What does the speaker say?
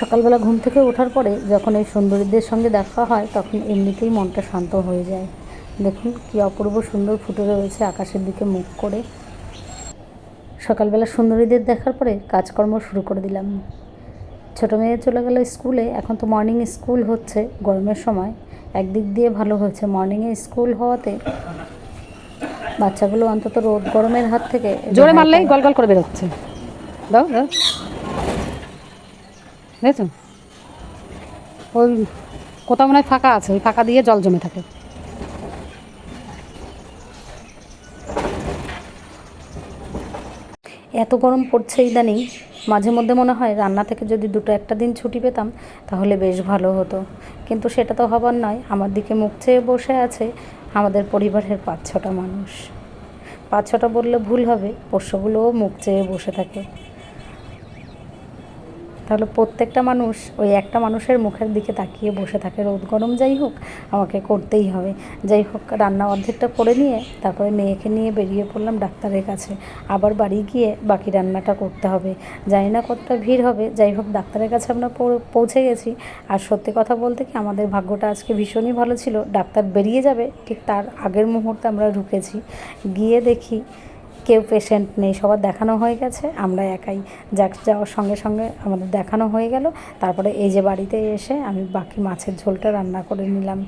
সকালবেলা ঘুম থেকে ওঠার পরে যখন এই সুন্দরীদের সঙ্গে দেখা হয় তখন এমনিতেই মনটা শান্ত হয়ে যায়। দেখুন কি অপূর্ব সুন্দর ফুটে রয়েছে আকাশের দিকে মুখ করে। সকালবেলা সুন্দরীদের দেখার পরে কাজকর্ম শুরু করে দিলাম। ছোটো মেয়ে চলে গেল স্কুলে, এখন তো মর্নিং স্কুল হচ্ছে গরমের সময়। একদিক দিয়ে ভালো হয়েছে, মর্নিংয়ে স্কুল হওয়াতে বাচ্চাগুলো অন্তত রোদ গরমের হাত থেকে জোরে মারলেই গল গল করে বেরোচ্ছে। দাও দাও, দেখছো ওই কোথাও মনে হয় ফাঁকা আছে, ওই ফাঁকা দিয়ে জল জমে থাকে। এত গরম পড়ছে ইদানিং, মাঝে মধ্যে মনে হয় রান্না থেকে যদি দুটো একটা দিন ছুটি পেতাম তাহলে বেশ ভালো হতো, কিন্তু সেটা তো হবার নয়। আমার দিকে মুখ চেয়ে বসে আছে আমাদের পরিবারের 5-6টা মানুষ। 5-6টা বললে ভুল হবে, পোষ্যগুলোও মুখ চেয়ে বসে থাকে। তাহলে প্রত্যেকটা মানুষ ওই একটা মানুষের মুখের দিকে তাকিয়ে বসে থাকে। রোদ গরম যাই হোক আমাকে করতেই হবে। যাই হোক, রান্না অর্ধেকটা করে নিয়ে তারপরে মেয়েকে নিয়ে বেরিয়ে পড়লাম ডাক্তারের কাছে। আবার বাড়ি গিয়ে বাকি রান্নাটা করতে হবে। জানি না কতটা ভিড় হবে, যাই হোক ডাক্তারের কাছে আমরা পৌঁছে গেছি। আর সত্যি কথা বলতে কি, আমাদের ভাগ্যটা আজকে ভীষণই ভালো ছিল। ডাক্তার বেরিয়ে যাবে ঠিক তার আগের মুহূর্তে আমরা ঢুকেছি। গিয়ে দেখি কেউ পেশেন্ট নেই, সবার দেখানো হয়ে গেছে, আমরা একাই। যাওয়ার সঙ্গে সঙ্গে আমাদের দেখানো হয়ে গেল। তারপরে এই যে বাড়িতে এসে আমি বাকি মাছের ঝোলটা রান্না করে নিলাম।